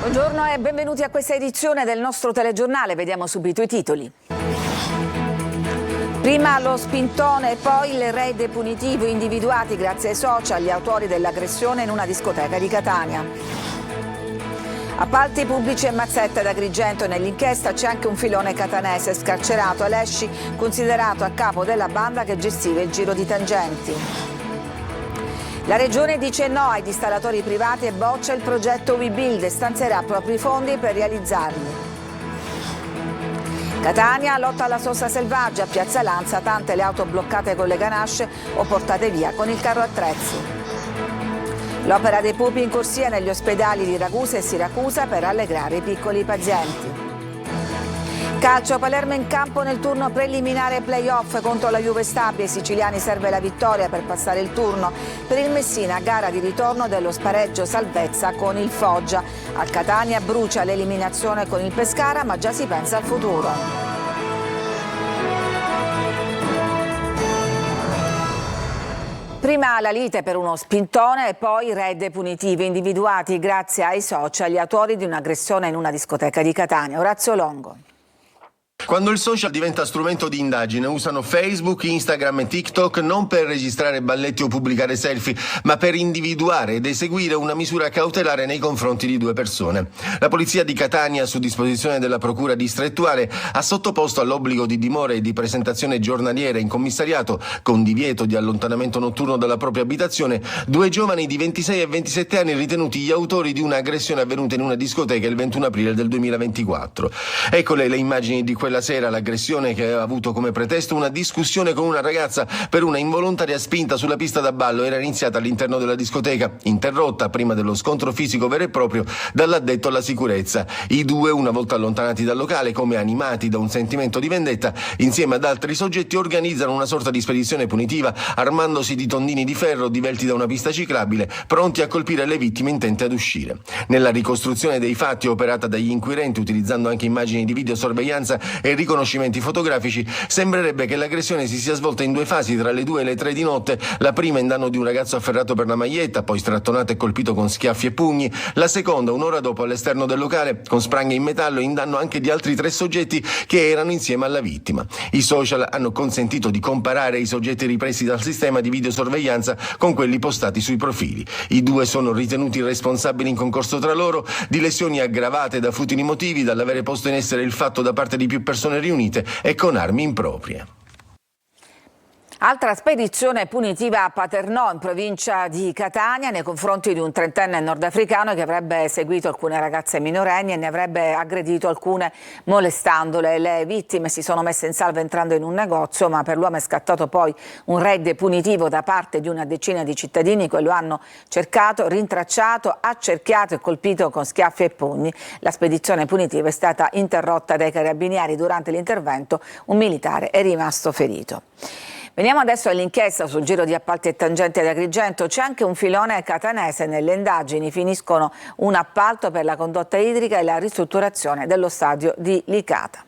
Buongiorno e benvenuti a questa edizione del nostro telegiornale. Vediamo subito i titoli. Prima lo spintone e poi il raid punitivo, individuati grazie ai social gli autori dell'aggressione in una discoteca di Catania. Appalti pubblici e mazzette ad Agrigento. Nell'inchiesta c'è anche un filone catanese scarcerato a Lesci, considerato a capo della banda che gestiva il giro di Tangenti. La Regione dice no ai distallatori privati e boccia il progetto WeBuild e stanzierà propri fondi per realizzarli. Catania lotta alla sosta selvaggia, a Piazza Lanza tante le auto bloccate con le ganasce o portate via con il carro attrezzi. L'opera dei pupi in corsia negli ospedali di Ragusa e Siracusa per allegrare i piccoli pazienti. Calcio, Palermo in campo nel turno preliminare play-off contro la Juve Stabia. Ai siciliani serve la vittoria per passare il turno. Per il Messina, gara di ritorno dello spareggio salvezza con il Foggia. Al Catania brucia l'eliminazione con il Pescara, ma già si pensa al futuro. Prima la lite per uno spintone e poi raid punitivi, individuati grazie ai social gli autori di un'aggressione in una discoteca di Catania. Orazio Longo. Quando il social diventa strumento di indagine, usano Facebook, Instagram e TikTok non per registrare balletti o pubblicare selfie, ma per individuare ed eseguire una misura cautelare nei confronti di due persone. La polizia di Catania, su disposizione della procura distrettuale, ha sottoposto all'obbligo di dimora e di presentazione giornaliera in commissariato, con divieto di allontanamento notturno dalla propria abitazione, due giovani di 26 e 27 anni ritenuti gli autori di un'aggressione avvenuta in una discoteca il 21 aprile del 2024. Eccole le immagini di quella sera, l'aggressione che aveva avuto come pretesto una discussione con una ragazza per una involontaria spinta sulla pista da ballo era iniziata all'interno della discoteca, interrotta prima dello scontro fisico vero e proprio dall'addetto alla sicurezza. I due, una volta allontanati dal locale, come animati da un sentimento di vendetta, insieme ad altri soggetti organizzano una sorta di spedizione punitiva, armandosi di tondini di ferro divelti da una pista ciclabile, pronti a colpire le vittime intente ad uscire. Nella ricostruzione dei fatti operata dagli inquirenti, utilizzando anche immagini di videosorveglianza e riconoscimenti fotografici, sembrerebbe che l'aggressione si sia svolta in due fasi tra le 2 e le 3 di notte, la prima in danno di un ragazzo afferrato per la maglietta, poi strattonato e colpito con schiaffi e pugni, la seconda un'ora dopo all'esterno del locale con spranghe in metallo in danno anche di altri 3 soggetti che erano insieme alla vittima. I social hanno consentito di comparare i soggetti ripresi dal sistema di videosorveglianza con quelli postati sui profili. I due sono ritenuti responsabili in concorso tra loro di lesioni aggravate da futili motivi, dall'avere posto in essere il fatto da parte di più persone riunite e con armi improprie. Altra spedizione punitiva a Paternò, in provincia di Catania, nei confronti di un trentenne nordafricano che avrebbe seguito alcune ragazze minorenni e ne avrebbe aggredito alcune molestandole. Le vittime si sono messe in salvo entrando in un negozio, ma per l'uomo è scattato poi un raid punitivo da parte di una decina di cittadini che lo hanno cercato, rintracciato, accerchiato e colpito con schiaffi e pugni. La spedizione punitiva è stata interrotta dai carabinieri. Durante l'intervento un militare è rimasto ferito. Veniamo adesso all'inchiesta sul giro di appalti e tangenti ad Agrigento. C'è anche un filone catanese. Nelle indagini finiscono un appalto per la condotta idrica e la ristrutturazione dello stadio di Licata.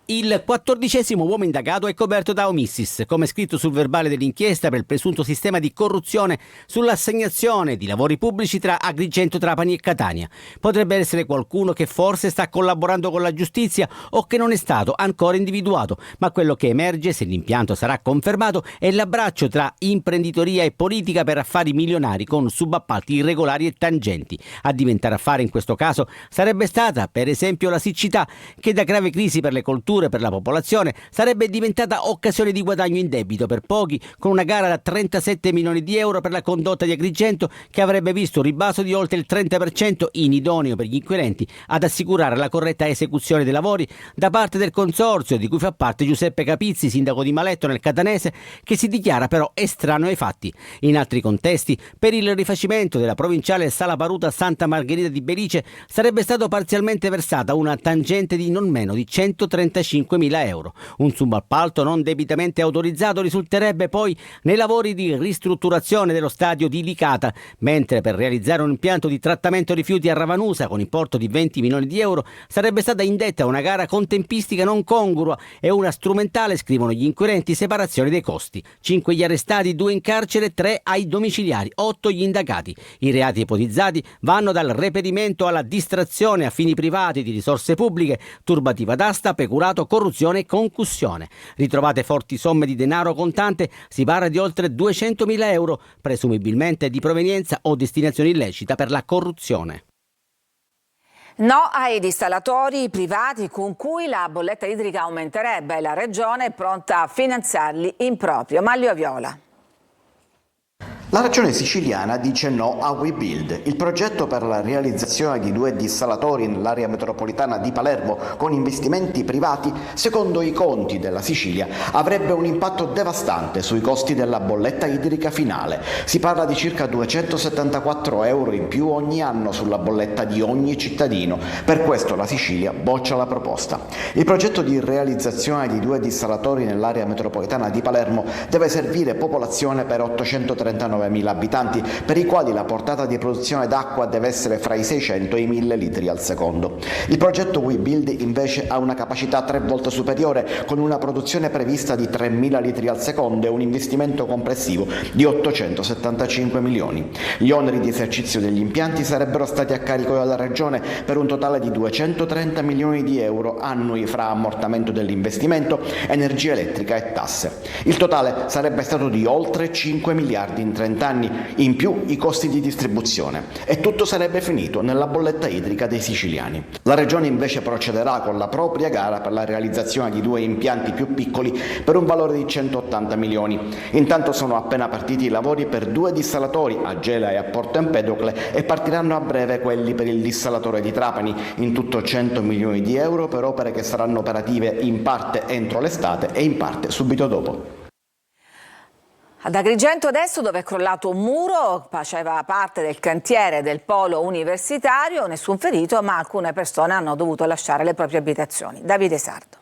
Il 14° uomo indagato è coperto da omissis, come scritto sul verbale dell'inchiesta per il presunto sistema di corruzione sull'assegnazione di lavori pubblici tra Agrigento, Trapani e Catania. Potrebbe essere qualcuno che forse sta collaborando con la giustizia o che non è stato ancora individuato, ma quello che emerge, se l'impianto sarà confermato, è l'abbraccio tra imprenditoria e politica per affari milionari con subappalti irregolari e tangenti. A diventare affare in questo caso sarebbe stata, per esempio, la siccità, che da grave crisi per le colture per la popolazione sarebbe diventata occasione di guadagno indebito per pochi, con una gara da 37 milioni di euro per la condotta di Agrigento che avrebbe visto un ribasso di oltre il 30%, inidoneo per gli inquirenti ad assicurare la corretta esecuzione dei lavori da parte del consorzio di cui fa parte Giuseppe Capizzi, sindaco di Maletto nel Catanese, che si dichiara però estraneo ai fatti. In altri contesti, per il rifacimento della provinciale Sala Paruta Santa Margherita di Belice sarebbe stato parzialmente versata una tangente di non meno di 135 35.000 euro. Un subappalto non debitamente autorizzato risulterebbe poi nei lavori di ristrutturazione dello stadio di Licata, mentre per realizzare un impianto di trattamento rifiuti a Ravanusa con importo di 20 milioni di euro sarebbe stata indetta una gara con tempistica non congrua e una strumentale, scrivono gli inquirenti, separazione dei costi. 5 gli arrestati, 2 in carcere, 3 ai domiciliari, 8 gli indagati. I reati ipotizzati vanno dal reperimento alla distrazione a fini privati di risorse pubbliche, turbativa d'asta, peculato, corruzione e concussione. Ritrovate forti somme di denaro contante, si parla di oltre 200.000 euro, presumibilmente di provenienza o destinazione illecita per la corruzione. No ai dissalatori privati con cui la bolletta idrica aumenterebbe. La Regione è pronta a finanziarli in proprio. Maglio Viola. La Regione siciliana dice no a WeBuild, il progetto per la realizzazione di 2 dissalatori nell'area metropolitana di Palermo con investimenti privati, secondo i conti della Sicilia, avrebbe un impatto devastante sui costi della bolletta idrica finale. Si parla di circa 274 euro in più ogni anno sulla bolletta di ogni cittadino. Per questo la Sicilia boccia la proposta. Il progetto di realizzazione di 2 dissalatori nell'area metropolitana di Palermo deve servire popolazione per 839.000 abitanti, per i quali la portata di produzione d'acqua deve essere fra i 600 e i 1000 litri al secondo. Il progetto WeBuild invece ha una capacità 3 volte superiore, con una produzione prevista di 3.000 litri al secondo e un investimento complessivo di 875 milioni. Gli oneri di esercizio degli impianti sarebbero stati a carico della Regione per un totale di 230 milioni di euro annui fra ammortamento dell'investimento, energia elettrica e tasse. Il totale sarebbe stato di oltre 5 miliardi in 30 anni, in più i costi di distribuzione, e tutto sarebbe finito nella bolletta idrica dei siciliani. La Regione invece procederà con la propria gara per la realizzazione di 2 impianti più piccoli per un valore di 180 milioni. Intanto sono appena partiti i lavori per 2 dissalatori a Gela e a Porto Empedocle e partiranno a breve quelli per il dissalatore di Trapani, in tutto 100 milioni di euro per opere che saranno operative in parte entro l'estate e in parte subito dopo. Ad Agrigento adesso, dove è crollato un muro, faceva parte del cantiere del polo universitario, nessun ferito, ma alcune persone hanno dovuto lasciare le proprie abitazioni. Davide Sardo.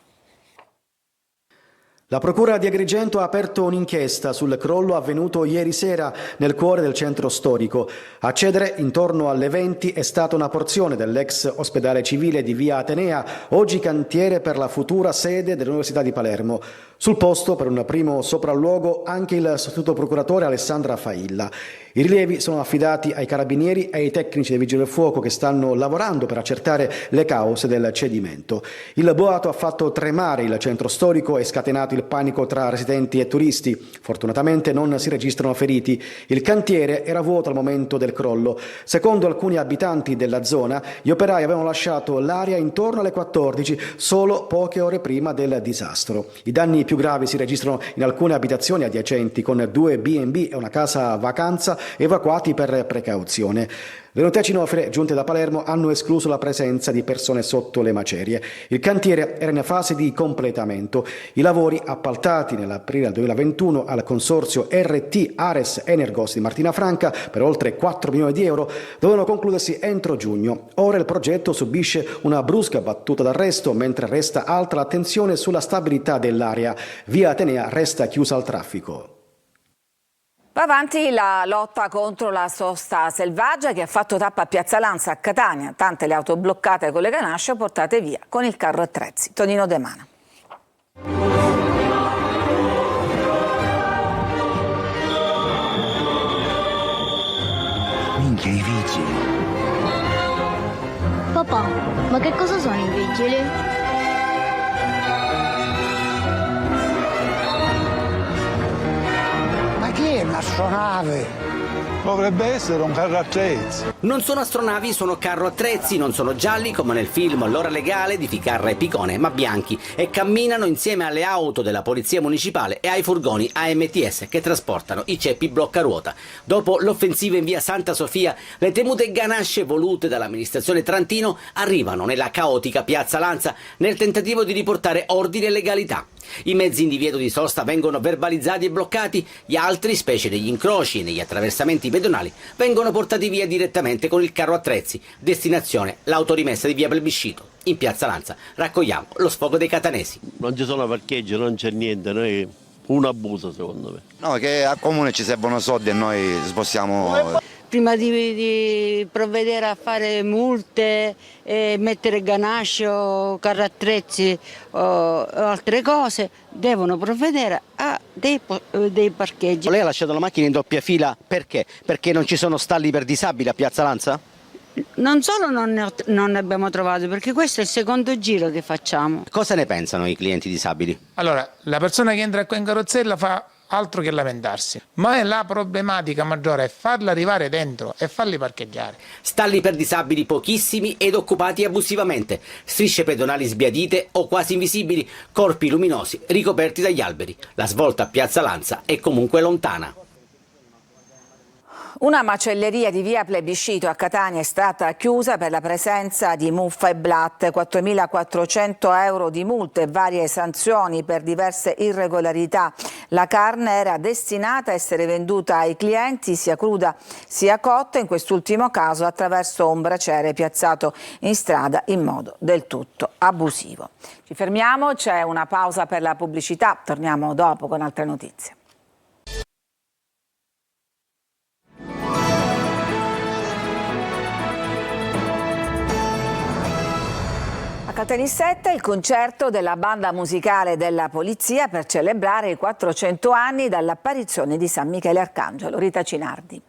La Procura di Agrigento ha aperto un'inchiesta sul crollo avvenuto ieri sera nel cuore del centro storico. A cedere intorno alle 20 è stata una porzione dell'ex ospedale civile di via Atenea, oggi cantiere per la futura sede dell'Università di Palermo. Sul posto, per un primo sopralluogo, anche il sostituto procuratore Alessandra Failla. I rilievi sono affidati ai carabinieri e ai tecnici dei vigili del fuoco che stanno lavorando per accertare le cause del cedimento. Il boato ha fatto tremare il centro storico e scatenato il panico tra residenti e turisti. Fortunatamente non si registrano feriti. Il cantiere era vuoto al momento del crollo. Secondo alcuni abitanti della zona, gli operai avevano lasciato l'area intorno alle 14, solo poche ore prima del disastro. I danni più gravi si registrano in alcune abitazioni adiacenti, con 2 B&B e una casa vacanza evacuati per precauzione. Le note cinofere giunte da Palermo hanno escluso la presenza di persone sotto le macerie. Il cantiere era in fase di completamento. I lavori, appaltati nell'aprile del 2021 al consorzio RT Ares Energos di Martina Franca per oltre 4 milioni di euro, dovevano concludersi entro giugno. Ora il progetto subisce una brusca battuta d'arresto, mentre resta alta l'attenzione sulla stabilità dell'area. Via Atenea resta chiusa al traffico. Va avanti la lotta contro la sosta selvaggia che ha fatto tappa a Piazza Lanza a Catania. Tante le auto bloccate con le ganasce portate via con il carro attrezzi. Tonino De Mana. Minchia, i vigili. Papà, ma che cosa sono i vigili? Che è un'astronave? Dovrebbe essere un carro attrezzi. Non sono astronavi, sono carro attrezzi, non sono gialli come nel film L'ora legale di Ficarra e Picone, ma bianchi, e camminano insieme alle auto della polizia municipale e ai furgoni AMTS che trasportano i ceppi bloccaruota. Dopo l'offensiva in via Santa Sofia, le temute ganasce volute dall'amministrazione Trantino arrivano nella caotica Piazza Lanza nel tentativo di riportare ordine e legalità. I mezzi in divieto di sosta vengono verbalizzati e bloccati, gli altri, specie negli incroci e negli attraversamenti pedonali vengono portati via direttamente con il carro attrezzi. Destinazione l'autorimessa di via Plebiscito. In piazza Lanza raccogliamo lo sfogo dei catanesi. Non ci sono parcheggi, non c'è niente, noi un abuso secondo me. No, che al comune ci servono soldi e noi spostiamo. Prima di provvedere a fare multe, mettere ganasce o carri attrezzi o altre cose, devono provvedere a dei parcheggi. Lei ha lasciato la macchina in doppia fila perché? Perché non ci sono stalli per disabili a Piazza Lanza? Non solo non ne abbiamo trovato, perché questo è il secondo giro che facciamo. Cosa ne pensano i clienti disabili? Allora, la persona che entra qua in carrozzella fa altro che lamentarsi, ma la problematica maggiore è farla arrivare dentro e farli parcheggiare. Stalli per disabili pochissimi ed occupati abusivamente, strisce pedonali sbiadite o quasi invisibili, corpi luminosi ricoperti dagli alberi. La svolta a Piazza Lanza è comunque lontana. Una macelleria di via Plebiscito a Catania è stata chiusa per la presenza di muffa e blatte, 4.400 euro di multe e varie sanzioni per diverse irregolarità. La carne era destinata a essere venduta ai clienti sia cruda sia cotta, in quest'ultimo caso attraverso un braciere piazzato in strada in modo del tutto abusivo. Ci fermiamo, c'è una pausa per la pubblicità, torniamo dopo con altre notizie. Caltanissetta il concerto della banda musicale della Polizia per celebrare i 400 anni dall'apparizione di San Michele Arcangelo. Rita Cinardi.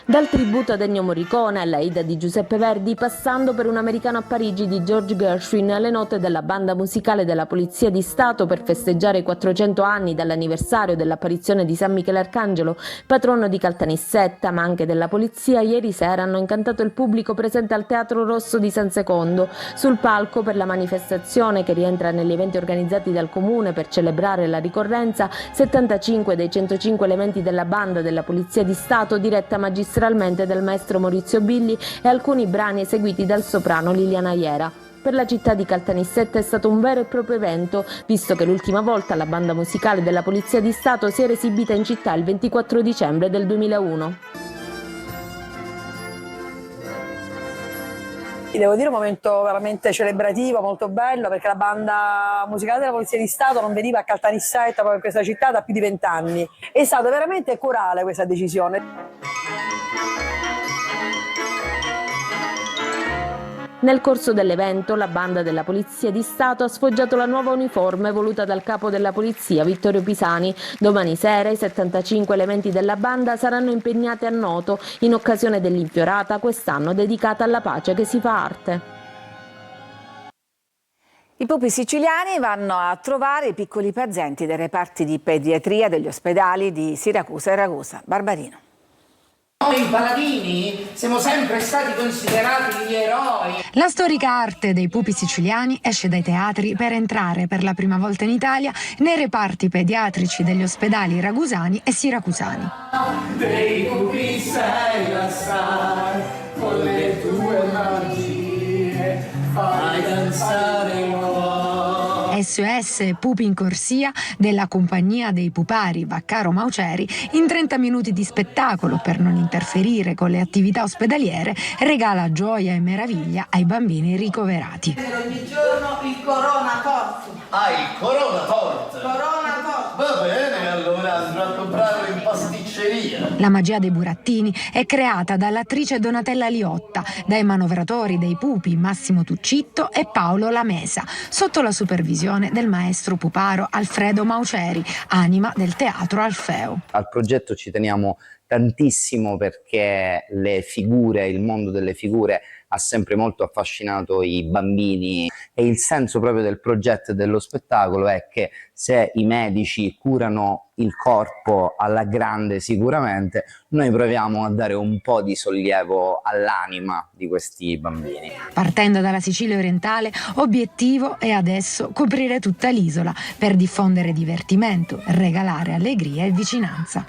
Dal tributo ad Ennio Morricone all'Aida di Giuseppe Verdi, passando per Un americano a Parigi di George Gershwin, alle note della banda musicale della Polizia di Stato per festeggiare i 400 anni dall'anniversario dell'apparizione di San Michele Arcangelo, patrono di Caltanissetta ma anche della Polizia, ieri sera hanno incantato il pubblico presente al Teatro Rosso di San Secondo. Sul palco per la manifestazione, che rientra negli eventi organizzati dal Comune per celebrare la ricorrenza, 75 dei 105 elementi della banda della Polizia di Stato, diretta magistralmente dal maestro Maurizio Billi, e alcuni brani eseguiti dal soprano Liliana Iera. Per la città di Caltanissetta è stato un vero e proprio evento, visto che l'ultima volta la banda musicale della Polizia di Stato si era esibita in città il 24 dicembre del 2001. Devo dire un momento veramente celebrativo, molto bello, perché la banda musicale della Polizia di Stato non veniva a Caltanissetta, proprio in questa città, da più di 20 anni. È stata veramente corale questa decisione. Nel corso dell'evento la banda della Polizia di Stato ha sfoggiato la nuova uniforme voluta dal capo della Polizia, Vittorio Pisani. Domani sera i 75 elementi della banda saranno impegnati a Noto in occasione dell'Infiorata, quest'anno dedicata alla pace che si fa arte. I pupi siciliani vanno a trovare i piccoli pazienti dei reparti di pediatria degli ospedali di Siracusa e Ragusa. Barbarino. Noi paladini siamo sempre stati considerati gli eroi. La storica arte dei pupi siciliani esce dai teatri per entrare per la prima volta in Italia nei reparti pediatrici degli ospedali ragusani e siracusani. Dei pupi sei la star, con le tue magie fai danzare il cuore. SOS Pupi in corsia della compagnia dei pupari Vaccaro Mauceri, in 30 minuti di spettacolo per non interferire con le attività ospedaliere, regala gioia e meraviglia ai bambini ricoverati. Ogni giorno il Corona Tort. Ah, il Corona Tort! Corona Tort! Va bene, allora andrò a comprarlo in pasticceria. La magia dei burattini è creata dall'attrice Donatella Liotta, dai manovratori dei pupi Massimo Tuccitto e Paolo Lamesa, sotto la supervisione del maestro puparo Alfredo Mauceri, anima del teatro Alfeo. Al progetto ci teniamo tantissimo perché le figure, il mondo delle figure ha sempre molto affascinato i bambini, e il senso proprio del progetto e dello spettacolo è che se i medici curano il corpo alla grande sicuramente, noi proviamo a dare un po' di sollievo all'anima di questi bambini. Partendo dalla Sicilia orientale, obiettivo è adesso coprire tutta l'isola per diffondere divertimento, regalare allegria e vicinanza.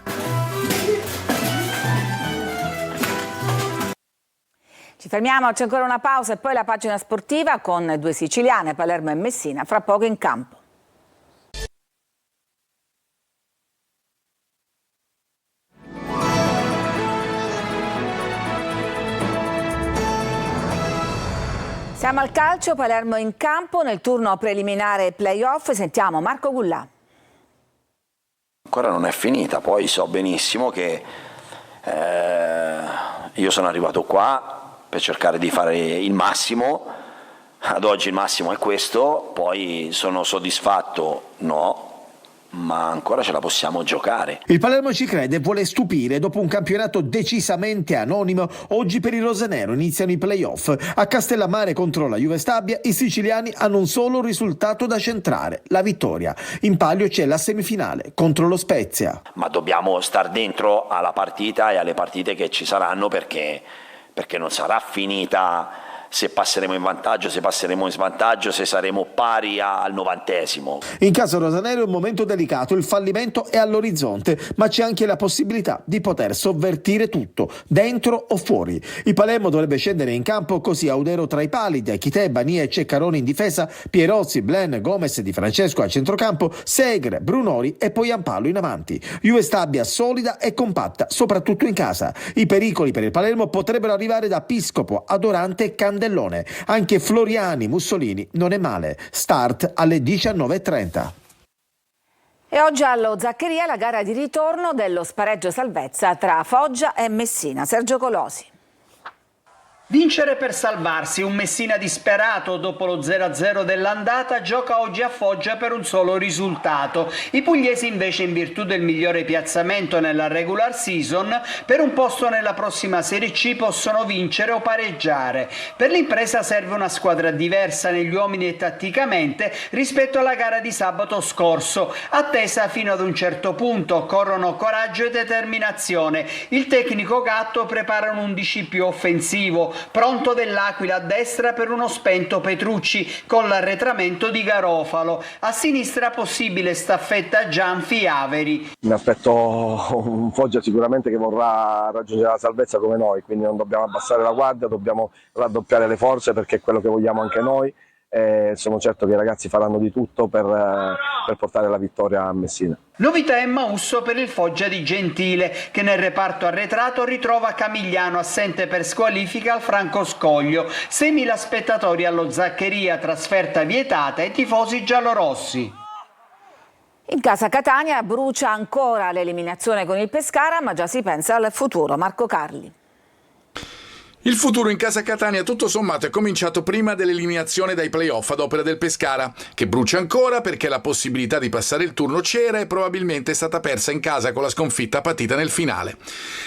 Ci fermiamo, c'è ancora una pausa e poi la pagina sportiva con due siciliane, Palermo e Messina, fra poco in campo. Siamo al calcio, Palermo in campo nel turno preliminare play-off. Sentiamo Marco Gullà. Ancora non è finita, poi so benissimo che io sono arrivato qua per cercare di fare il massimo, ad oggi il massimo è questo, poi sono soddisfatto? No. Ma ancora ce la possiamo giocare. Il Palermo ci crede e vuole stupire. Dopo un campionato decisamente anonimo, oggi per il rosanero iniziano i play-off. A Castellammare contro la Juve Stabia i siciliani hanno un solo risultato da centrare, la vittoria. In palio c'è la semifinale contro lo Spezia. Ma dobbiamo star dentro alla partita e alle partite che ci saranno, perché non sarà finita se passeremo in vantaggio, se passeremo in svantaggio, se saremo pari al 90°. In caso rosanero è un momento delicato, il fallimento è all'orizzonte, ma c'è anche la possibilità di poter sovvertire tutto, dentro o fuori. Il Palermo dovrebbe scendere in campo così: Audero tra i pali, Diachité, Bania e Ceccaroni in difesa, Pierozzi, Blen, Gomez, Di Francesco a centrocampo, Segre, Brunori e poi Ampallo in avanti. Juve Stabia solida e compatta, soprattutto in casa. I pericoli per il Palermo potrebbero arrivare da Piscopo, Adorante e Candellone. Anche Floriani, Mussolini non è male. Start alle 19:30. E oggi allo Zaccheria la gara di ritorno dello spareggio salvezza tra Foggia e Messina. Sergio Colosi. Vincere per salvarsi, un Messina disperato dopo lo 0-0 dell'andata gioca oggi a Foggia per un solo risultato. I pugliesi invece, in virtù del migliore piazzamento nella regular season, per un posto nella prossima Serie C possono vincere o pareggiare. Per l'impresa serve una squadra diversa negli uomini e tatticamente rispetto alla gara di sabato scorso, attesa fino ad un certo punto. Occorrono coraggio e determinazione. Il tecnico Gatto prepara un 11 più offensivo, pronto dell'Aquila a destra per uno spento Petrucci con l'arretramento di Garofalo, a sinistra possibile staffetta Gianfi Averi. Mi aspetto un Foggia sicuramente che vorrà raggiungere la salvezza come noi, quindi non dobbiamo abbassare la guardia, dobbiamo raddoppiare le forze perché è quello che vogliamo anche noi. Sono certo che i ragazzi faranno di tutto per portare la vittoria a Messina. Novità e Mausso per il Foggia di Gentile, che nel reparto arretrato ritrova Camigliano assente per squalifica al Franco Scoglio. 6.000 spettatori allo Zaccheria, trasferta vietata ai tifosi giallorossi. In casa Catania brucia ancora l'eliminazione con il Pescara, ma già si pensa al futuro. Marco Carli. Il futuro in casa Catania tutto sommato è cominciato prima dell'eliminazione dai play-off ad opera del Pescara, che brucia ancora perché la possibilità di passare il turno c'era e probabilmente è stata persa in casa con la sconfitta patita nel finale.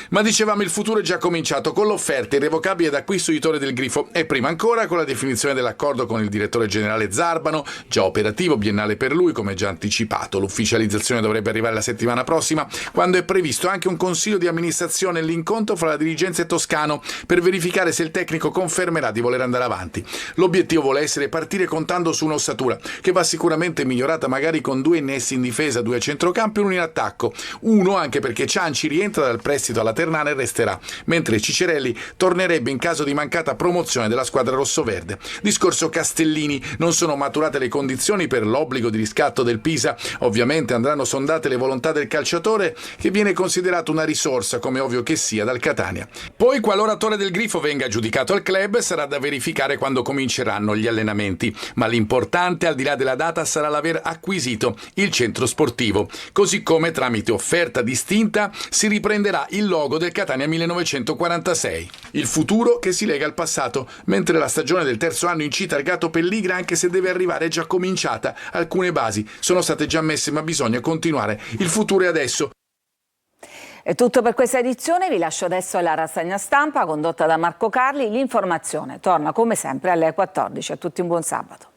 Ma dicevamo, il futuro è già cominciato con l'offerta irrevocabile d'acquisto di Torre del Grifo e prima ancora con la definizione dell'accordo con il direttore generale Zarbano, già operativo, biennale per lui come già anticipato. L'ufficializzazione dovrebbe arrivare la settimana prossima, quando è previsto anche un consiglio di amministrazione e l'incontro fra la dirigenza e Toscano per verificare se il tecnico confermerà di voler andare avanti. L'obiettivo vuole essere partire contando su un'ossatura che va sicuramente migliorata, magari con 2 innessi in difesa, 2 a centrocampo e 1 in attacco. Uno anche perché Cianci rientra dal prestito alla Ternana e resterà, mentre Cicerelli tornerebbe in caso di mancata promozione della squadra rossoverde. Discorso Castellini: non sono maturate le condizioni per l'obbligo di riscatto del Pisa. Ovviamente andranno sondate le volontà del calciatore, che viene considerato una risorsa, come ovvio che sia, dal Catania. Poi, qualora Torre del Grifo venga giudicato al club, sarà da verificare quando cominceranno gli allenamenti, ma l'importante, al di là della data, sarà l'aver acquisito il centro sportivo, così come tramite offerta distinta si riprenderà il logo del Catania 1946. Il futuro che si lega al passato, mentre la stagione del terzo anno in C targato Pelligra, anche se deve arrivare, è già cominciata. Alcune basi sono state già messe, ma bisogna continuare. Il futuro è adesso. È tutto per questa edizione, vi lascio adesso alla rassegna stampa condotta da Marco Carli. L'informazione torna come sempre alle 14. A tutti un buon sabato.